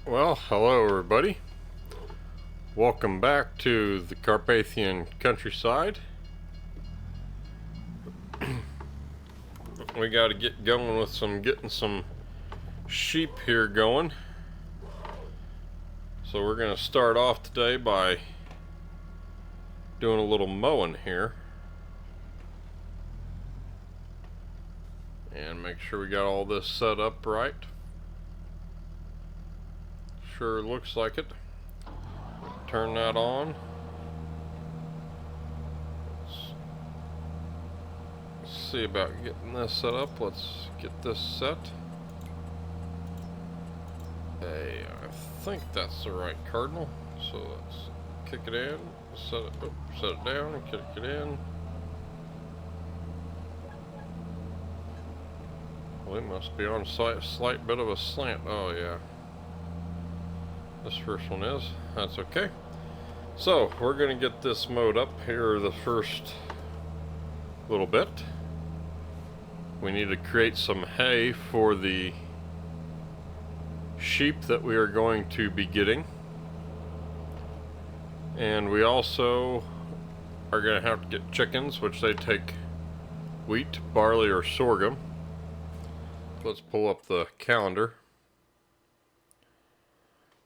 Well, hello everybody. Welcome back to the Carpathian Countryside. We got to get going with getting some sheep here going. So we're going to start off today by doing a little mowing here. And make sure we got all this set up right. Sure looks like it. Turn that on. Let's see about getting this set up. Let's get this set. Hey, I think that's the right cardinal. So let's kick it in, set it down, and kick it in. Well, it must be on a slight bit of a slant. Oh yeah. This first one is. That's okay. So we're going to get this mowed up here the first little bit. We need to create some hay for the sheep that we are going to be getting. And we also are going to have to get chickens, which they take wheat, barley, or sorghum. Let's pull up the calendar.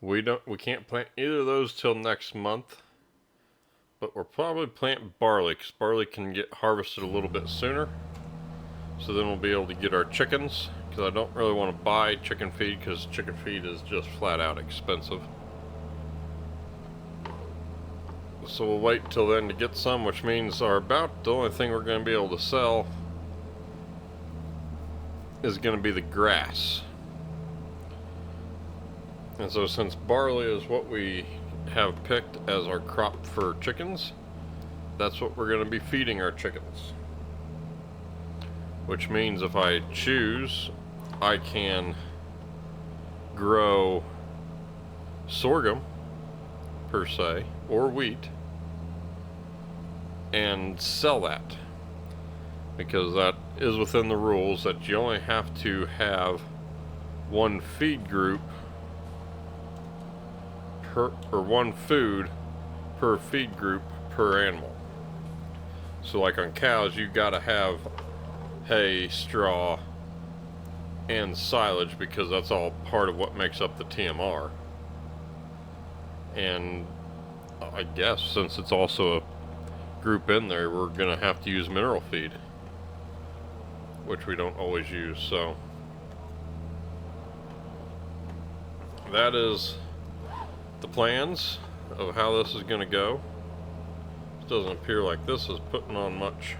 We can't plant either of those till next month, but we'll probably plant barley because barley can get harvested a little bit sooner. So then we'll be able to get our chickens, because I don't really want to buy chicken feed because chicken feed is just flat out expensive. So we'll wait till then to get some, which means the only thing we're going to be able to sell is going to be the grass. And so since barley is what we have picked as our crop for chickens, that's what we're going to be feeding our chickens. Which means if I choose, I can grow sorghum, per se, or wheat, and sell that. Because that is within the rules that you only have to have one feed group or one food per feed group per animal. So like on cows, you gotta have hay, straw, and silage because that's all part of what makes up the TMR. And I guess since it's also a group in there, we're gonna have to use mineral feed, which we don't always use. So that is the plans of how this is going to go. It doesn't appear like this is putting on much.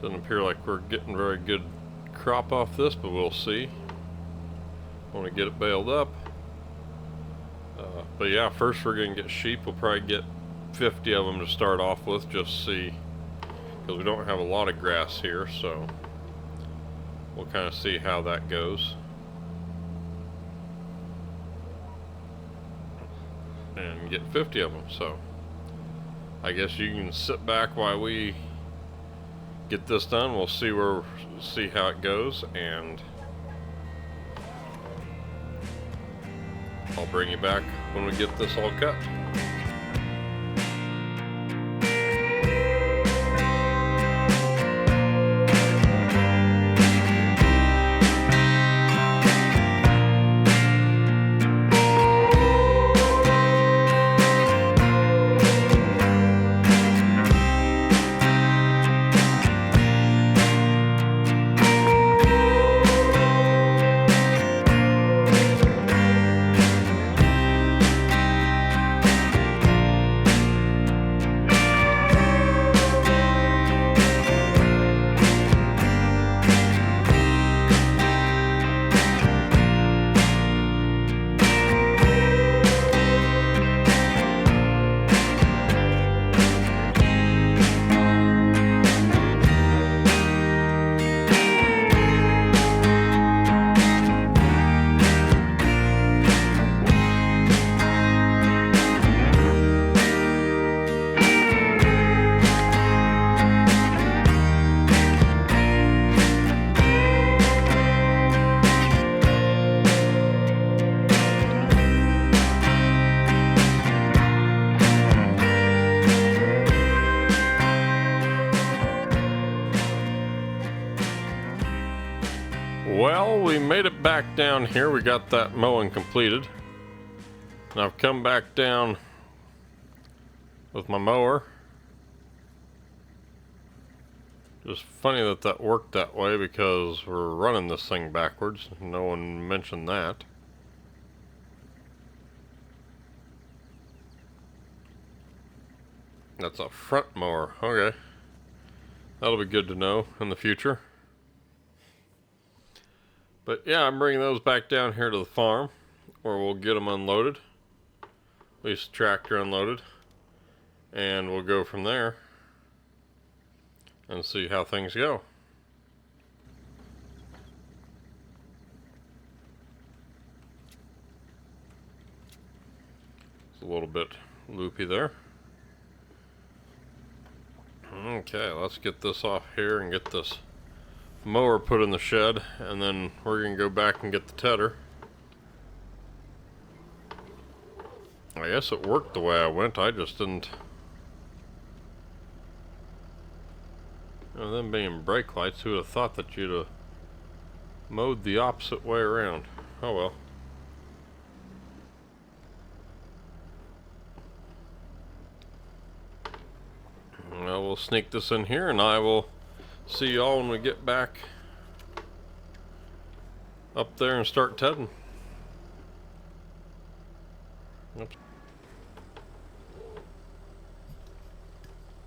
Doesn't appear like we're getting very good crop off this, but we'll see. Want to get it baled up. But yeah, first we're going to get sheep. We'll probably get 50 of them to start off with, just see, because we don't have a lot of grass here, so we'll kind of see how that goes. And get 50 of them. So I guess you can sit back while we get this done. We'll see how it goes, and I'll bring you back when we get this all cut. Well, we made it back down here. We got that mowing completed. And I've come back down with my mower. Just funny that that worked that way because we're running this thing backwards. No one mentioned that. That's a front mower. Okay. That'll be good to know in the future. But yeah, I'm bringing those back down here to the farm where we'll get them unloaded. At least the tractor unloaded. And we'll go from there and see how things go. It's a little bit loopy there. Okay, let's get this off here and get this mower put in the shed, and then we're gonna go back and get the tedder. I guess it worked the way I went. I just didn't. Them being brake lights, who would have thought that you'd have mowed the opposite way around? Oh well. Well, we'll sneak this in here, and I will see y'all when we get back up there and start tedding. Oops.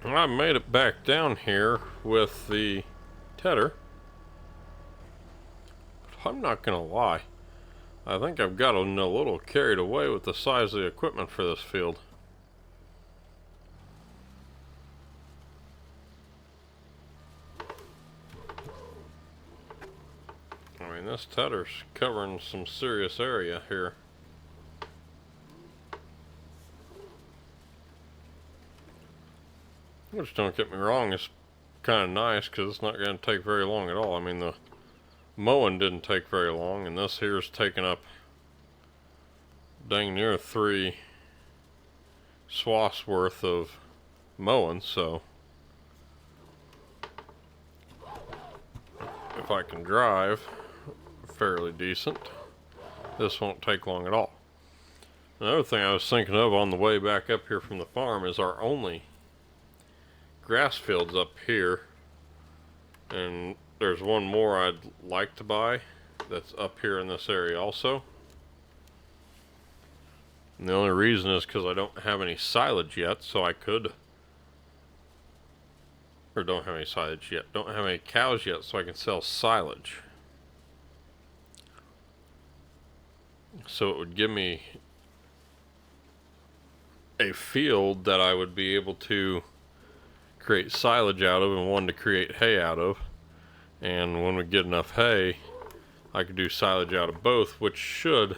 I made it back down here with the tedder. I'm not gonna lie, I think I've got a little carried away with the size of the equipment for this field. I mean, this tedder's covering some serious area here. Which, don't get me wrong, it's kind of nice because it's not going to take very long at all. I mean, the mowing didn't take very long, and this here's taken up dang near 3 swaths worth of mowing, so if I can drive fairly decent, this won't take long at all. Another thing I was thinking of on the way back up here from the farm is our only grass fields up here, and there's one more I'd like to buy that's up here in this area also. And the only reason is because I don't have any silage yet, so I could, or don't have any silage yet, don't have any cows yet, so I can sell silage. So it would give me a field that I would be able to create silage out of and one to create hay out of. And when we get enough hay, I could do silage out of both, which should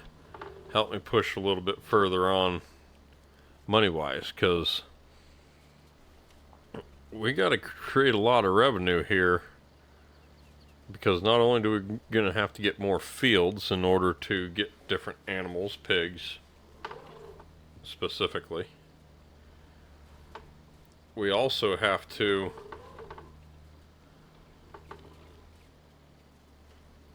help me push a little bit further on money-wise, because we got to create a lot of revenue here, because not only do we gonna have to get more fields in order to get different animals, pigs specifically, we also have to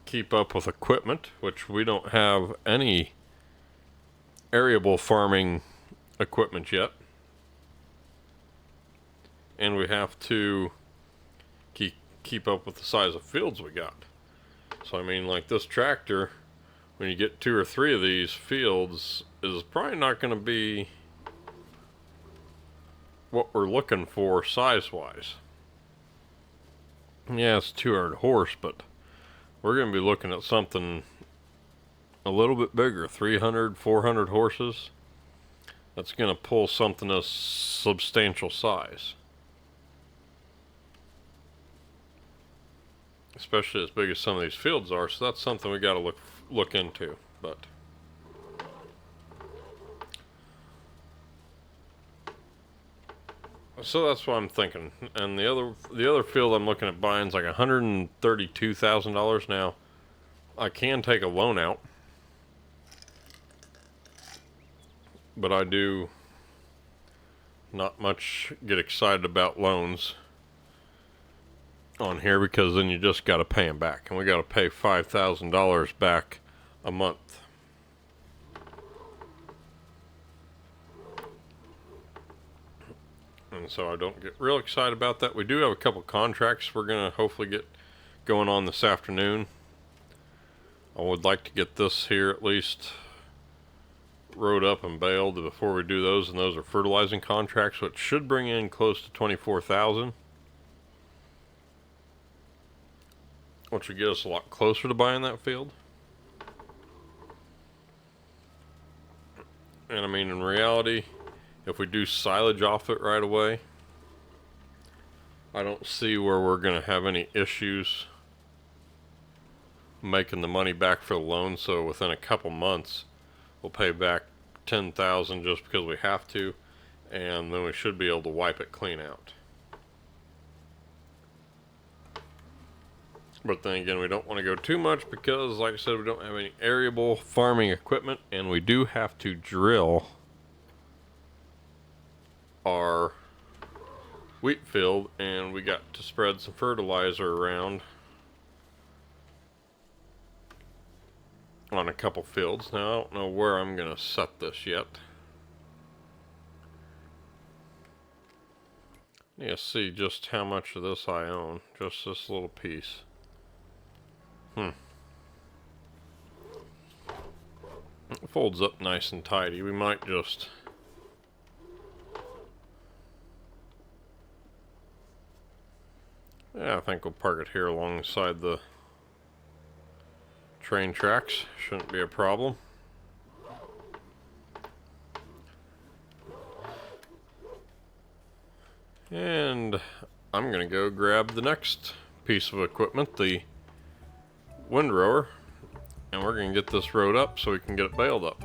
keep up with equipment, which we don't have any arable farming equipment yet. And we have to keep up with the size of fields we got. So I mean, like this tractor, when you get 2 or 3 of these fields, is probably not going to be what we're looking for size-wise. Yeah, it's 200 horse, but we're going to be looking at something a little bit bigger, 300, 400 horses. That's going to pull something of substantial size. Especially as big as some of these fields are, so that's something we got to look into. But so that's what I'm thinking. And the other field I'm looking at buying is like $132,000 now. I can take a loan out, but I do not much get excited about loans. on here, because then you just got to pay them back, and we got to pay $5,000 back a month. And so I don't get real excited about that. We do have a couple contracts we're going to hopefully get going on this afternoon. I would like to get this here at least rode up and baled before we do those, and those are fertilizing contracts, which should bring in close to $24,000, which would get us a lot closer to buying that field. And I mean, in reality, if we do silage off it right away, I don't see where we're going to have any issues making the money back for the loan. So within a couple months, we'll pay back $10,000 just because we have to, and then we should be able to wipe it clean out. But then again, we don't want to go too much because, like I said, we don't have any arable farming equipment, and we do have to drill our wheat field, and we got to spread some fertilizer around on a couple fields. Now, I don't know where I'm going to set this yet. Yeah, see just how much of this I own. Just this little piece. It folds up nice and tidy. We might just... yeah, I think we'll park it here alongside the train tracks. Shouldn't be a problem. And I'm gonna go grab the next piece of equipment, the windrower, and we're gonna get this rode up so we can get it baled up.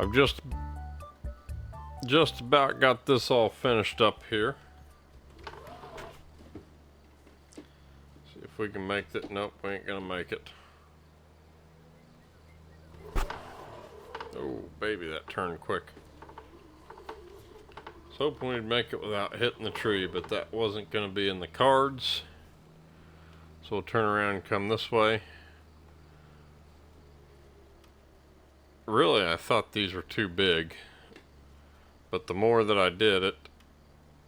I've just about got this all finished up here. See if we can make it. Nope, we ain't gonna make it. Oh, baby, that turned quick. I was hoping we'd make it without hitting the tree, but that wasn't gonna be in the cards. So we'll turn around and come this way. Really, I thought these were too big, but the more that I did it,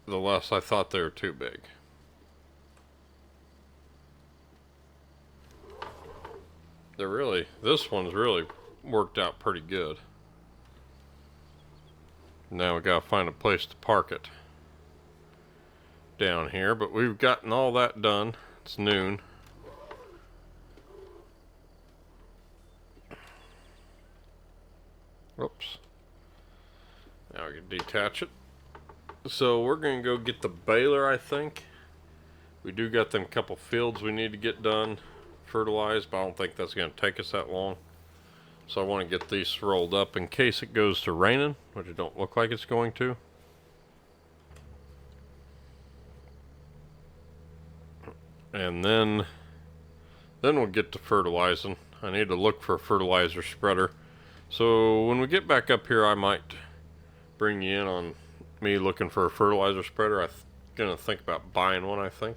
the less I thought they were too big. This one's really worked out pretty good. Now we gotta find a place to park it down here, but we've gotten all that done. It's noon. Oops. Now we can detach it. So we're gonna go get the baler, I think. We do got them couple fields we need to get done, fertilized, but I don't think that's going to take us that long. So I want to get these rolled up in case it goes to raining, which it don't look like it's going to. And then we'll get to fertilizing. I need to look for a fertilizer spreader. So when we get back up here, I might bring you in on me looking for a fertilizer spreader. I'm gonna think about buying one, I think.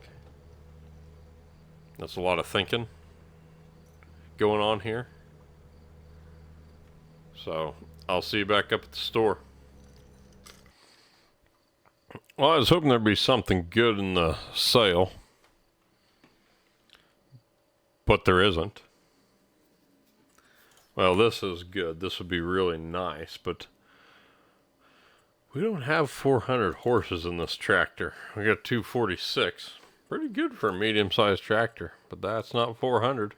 That's a lot of thinking going on here. So I'll see you back up at the store. Well, I was hoping there'd be something good in the sale, but there isn't. Well, this is good. This would be really nice, but we don't have 400 horses in this tractor. We got 246. Pretty good for a medium-sized tractor, but that's not 400.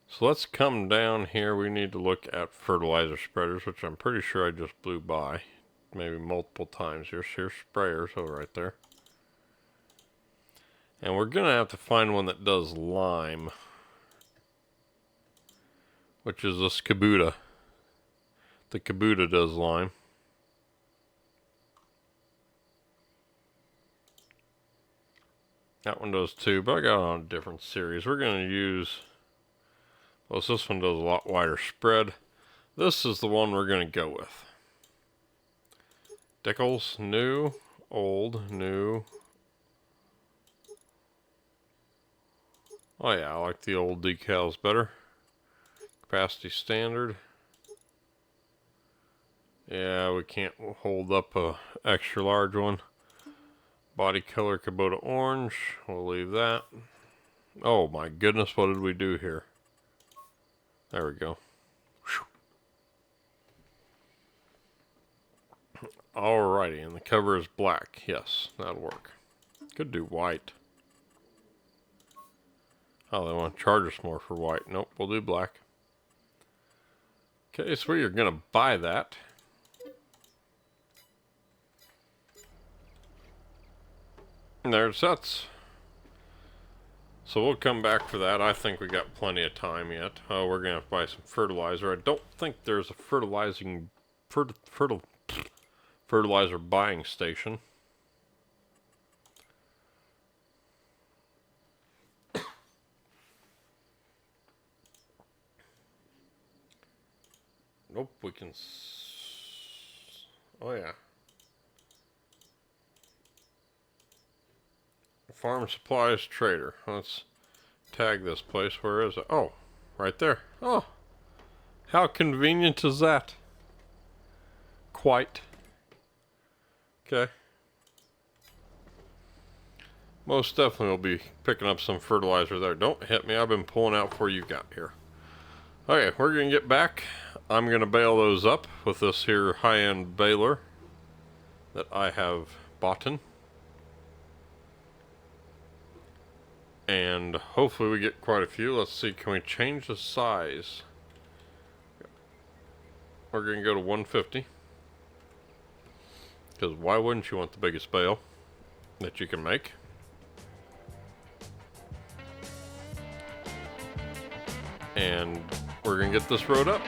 So let's come down here. We need to look at fertilizer spreaders, which I'm pretty sure I just blew by. Maybe multiple times. Here's sprayers, oh, right there. And we're going to have to find one that does lime, which is this Kubota. The Kubota does lime. That one does too, but I got it on a different series. We're going to use, well, this one does a lot wider spread. This is the one we're going to go with. Decals, new, old, new. Oh yeah, I like the old decals better. Capacity standard. Yeah, we can't hold up a extra large one. Body color Kubota orange. We'll leave that. Oh my goodness, what did we do here? There we go. Alrighty, and the cover is black. Yes, that'll work. Could do white. Oh, they want to charge us more for white. Nope, we'll do black. Okay, so we're going to buy that. And there it sets. So we'll come back for that. I think we got plenty of time yet. Oh, we're going to have to buy some fertilizer. I don't think there's a fertilizer buying station. Nope, we can... Oh, yeah. Farm Supplies Trader. Let's tag this place. Where is it? Oh, right there. Oh, how convenient is that? Quite. Okay. Most definitely will be picking up some fertilizer there. Don't hit me. I've been pulling out before you got here. Okay, we're going to get back. I'm going to bale those up with this here high-end baler that I have bought in. And hopefully we get quite a few. Let's see, can we change the size? We're going to go to 150. Because why wouldn't you want the biggest bale that you can make? And we're going to get this rode up.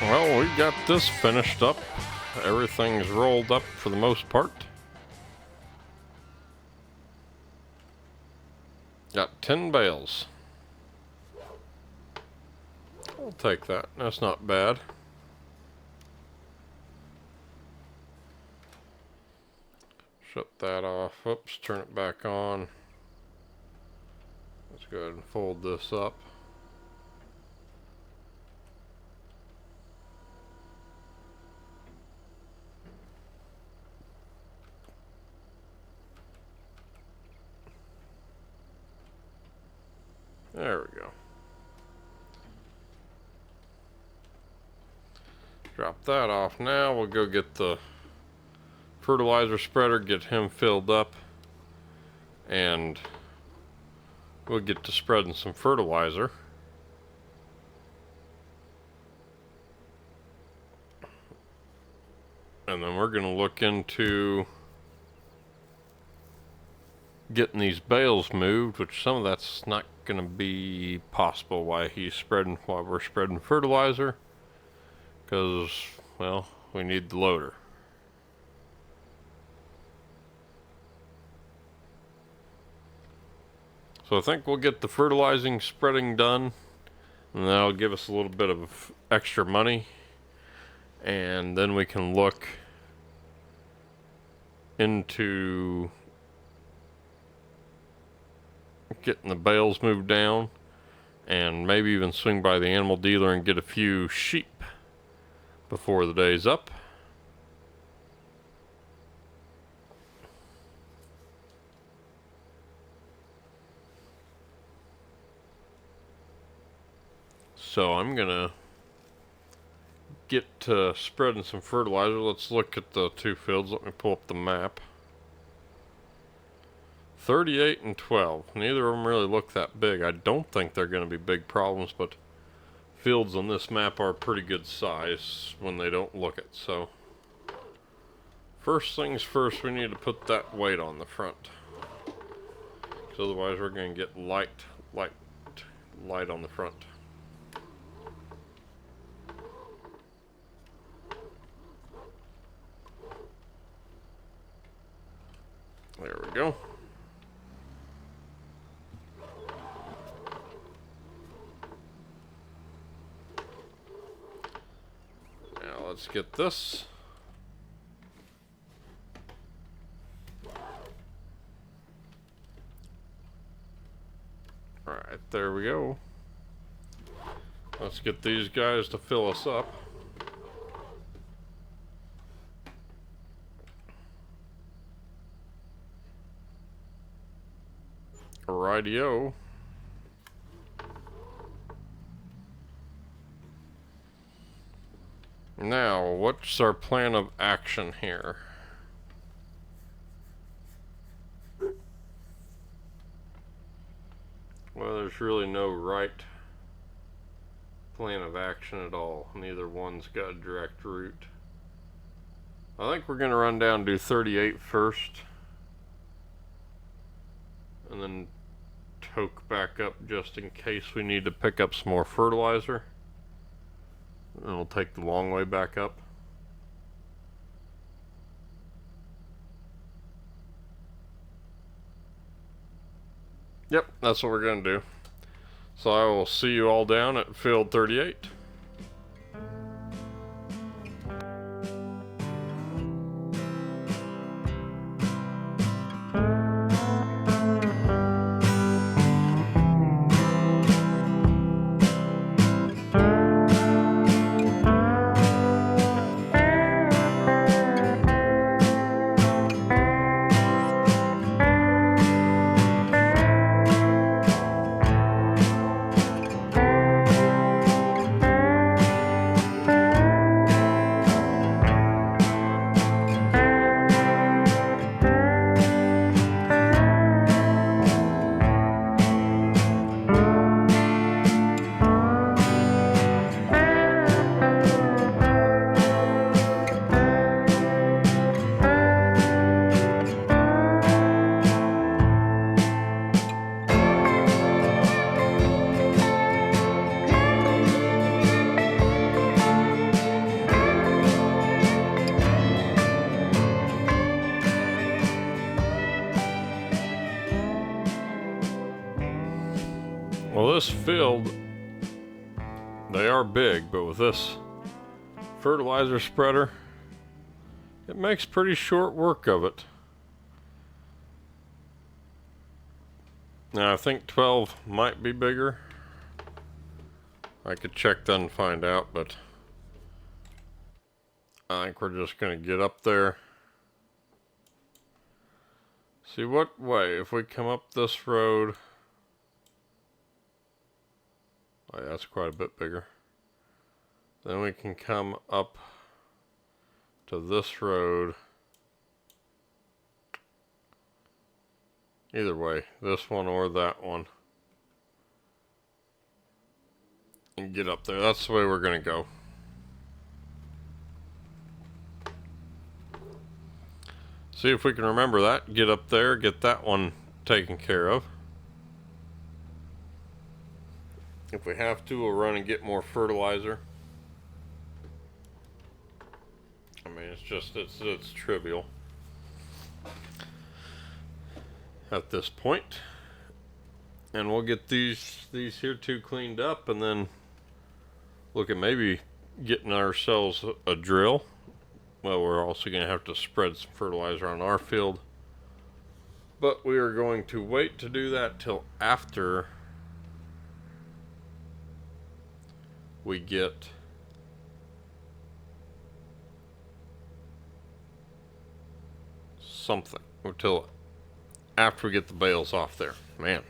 Well, we got this finished up. Everything's rolled up for the most part. Got 10 bales. I'll take that. That's not bad. Shut that off. Oops, turn it back on. Let's go ahead and fold this up. There we go. Drop that off. Now we'll go get the fertilizer spreader, get him filled up, and we'll get to spreading some fertilizer. And then we're going to look into getting these bales moved, which some of that's not going to be possible while we're spreading fertilizer, because, well, we need the loader. So I think we'll get the fertilizing spreading done, and that'll give us a little bit of extra money, and then we can look into getting the bales moved down, and maybe even swing by the animal dealer and get a few sheep before the day's up. So I'm gonna get to spreading some fertilizer. Let's look at the two fields. Let me pull up the map. 38 and 12. Neither of them really look that big. I don't think they're going to be big problems, but fields on this map are pretty good size when they don't look it. So first things first, we need to put that weight on the front, because otherwise we're going to get light on the front. There we go. Now let's get this. All right, there we go. Let's get these guys to fill us up. Rightio. Now, what's our plan of action here? Well, there's really no right plan of action at all. Neither one's got a direct route. I think we're going to run down and do 38 first, and then toke back up just in case we need to pick up some more fertilizer. And we'll take the long way back up. Yep, that's what we're going to do. So I will see you all down at field 38. Well, this field, they are big, but with this fertilizer spreader, it makes pretty short work of it. Now I think 12 might be bigger. I could check that and find out, but I think we're just going to get up there. See what way, if we come up this road, oh yeah, that's quite a bit bigger. Then we can come up to this road. Either way, this one or that one. And get up there. That's the way we're going to go. See if we can remember that. Get up there, get that one taken care of. If we have to, we'll run and get more fertilizer. I mean, it's trivial at this point. And we'll get these here two cleaned up, and then look at maybe getting ourselves a drill. Well, we're also going to have to spread some fertilizer on our field, but we are going to wait to do that till after we get something, until after we get the bales off there. Man,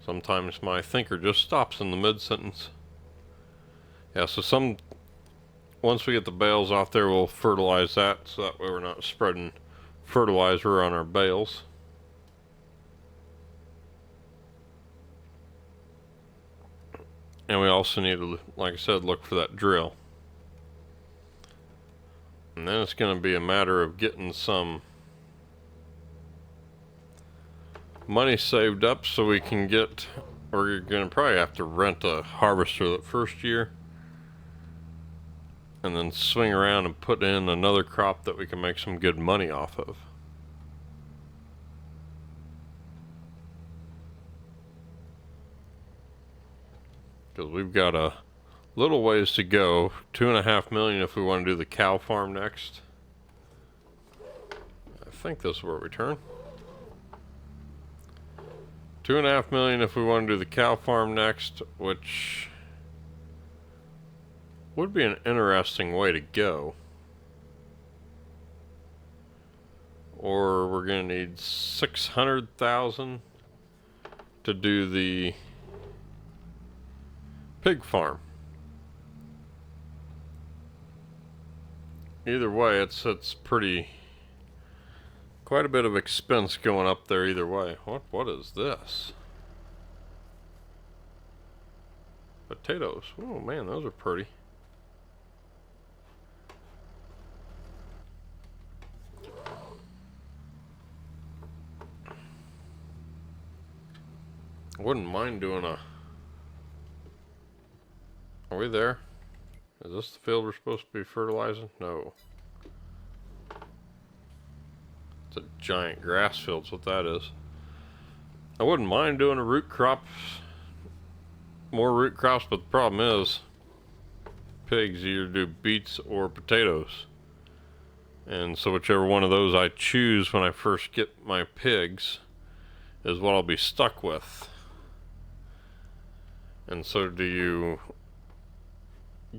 sometimes my thinker just stops in the mid-sentence. Yeah, so once we get the bales off there, we'll fertilize that, so that way we're not spreading fertilizer on our bales. And we also need to, like I said, look for that drill. And then it's going to be a matter of getting some money saved up so we can get, or you're going to probably have to rent a harvester that first year, and then swing around and put in another crop that we can make some good money off of. Because we've got a little ways to go. 2.5 million if we want to do the cow farm next. I think this is where we turn. 2.5 million if we want to do the cow farm next, which would be an interesting way to go. Or we're going to need 600,000 to do the pig farm. Either way, it's quite a bit of expense going up there either way. What is this? Potatoes. Oh man, those are pretty. I wouldn't mind doing a... Are we there? Is this the field we're supposed to be fertilizing? No. It's a giant grass field, that's what that is. I wouldn't mind doing a root crop, more root crops, but the problem is pigs either do beets or potatoes. And so whichever one of those I choose when I first get my pigs is what I'll be stuck with. And so do you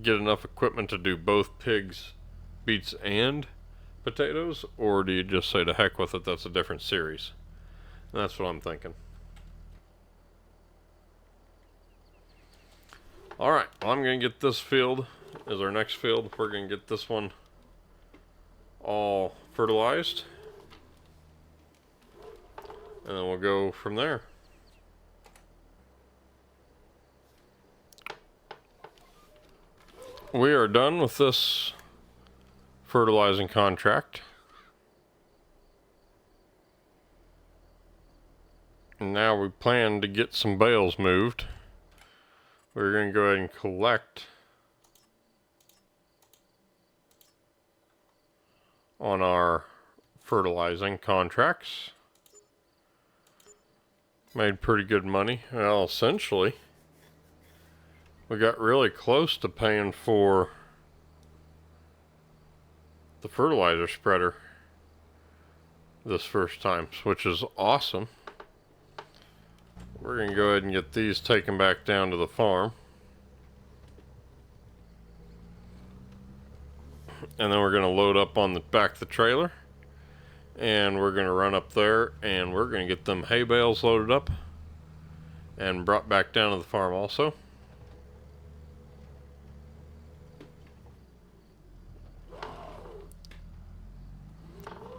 get enough equipment to do both pigs, beets, and potatoes? Or do you just say to heck with it, that's a different series? And that's what I'm thinking. Alright, well, I'm going to get this field as our next field. We're going to get this one all fertilized. And then we'll go from there. We are done with this fertilizing contract. And now we plan to get some bales moved. We're going to go ahead and collect on our fertilizing contracts. Made pretty good money. Well, essentially, we got really close to paying for the fertilizer spreader this first time, which is awesome. We're going to go ahead and get these taken back down to the farm. And then we're going to load up on the back of the trailer. And we're going to run up there and we're going to get them hay bales loaded up and brought back down to the farm also.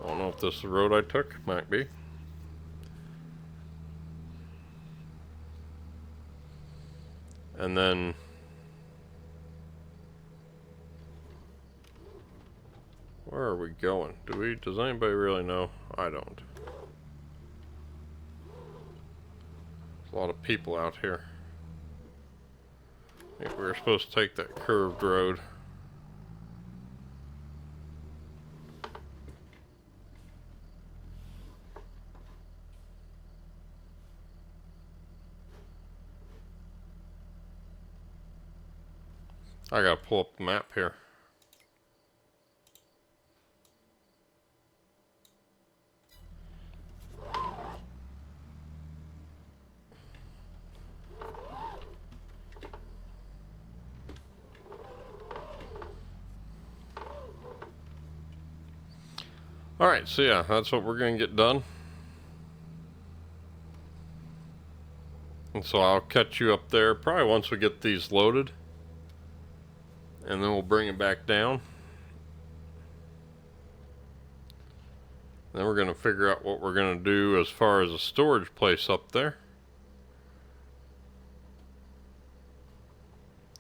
I don't know if this is the road I took. Might be. And then where are we going? Does anybody really know? I don't. There's a lot of people out here. I think we were supposed to take that curved road. I gotta pull up the map here. Alright, so yeah, that's what we're gonna get done. And so I'll catch you up there probably once we get these loaded. And then we'll bring it back down. Then we're going to figure out what we're going to do as far as a storage place up there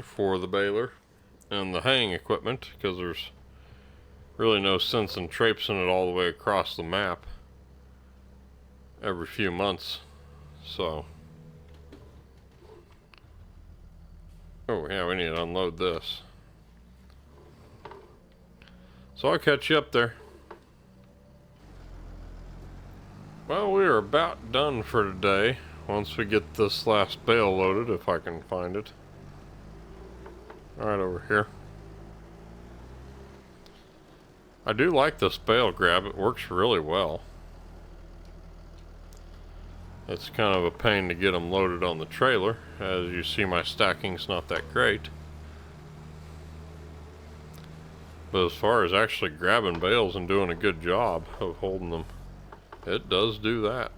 for the baler and the haying equipment, because there's really no sense in traipsing it all the way across the map every few months. So, oh yeah, we need to unload this. So I'll catch you up there. Well, we are about done for today. Once we get this last bale loaded, if I can find it. Right over here. I do like this bale grab. It works really well. It's kind of a pain to get them loaded on the trailer. As you see, my stacking's not that great. But as far as actually grabbing bales and doing a good job of holding them, it does do that.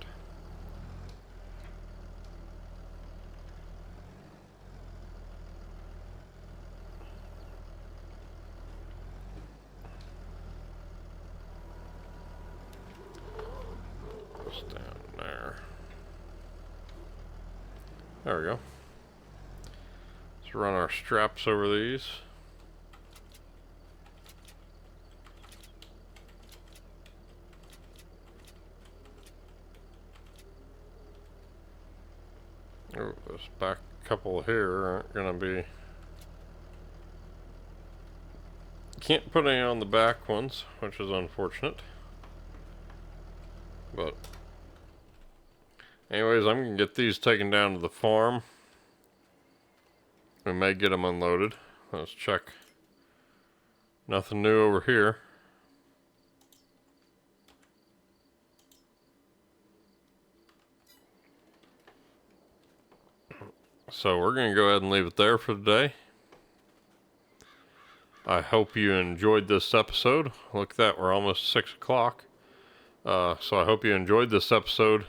Just down there. There we go. Let's run our straps over these. Oh, this back couple here aren't gonna be... Can't put any on the back ones, which is unfortunate. But anyways, I'm gonna get these taken down to the farm. We may get them unloaded. Let's check. Nothing new over here. So we're going to go ahead and leave it there for today. I hope you enjoyed this episode. Look at that, we're almost 6 o'clock. So I hope you enjoyed this episode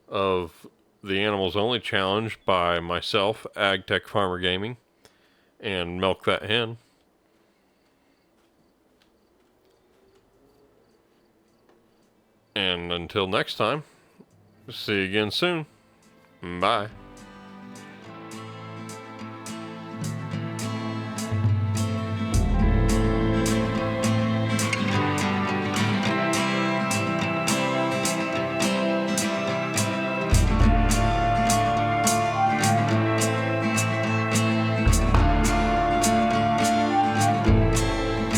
of the Animals Only Challenge by myself, AgTech Farmer Gaming, and Milk That Hen. And until next time, see you again soon. Bye.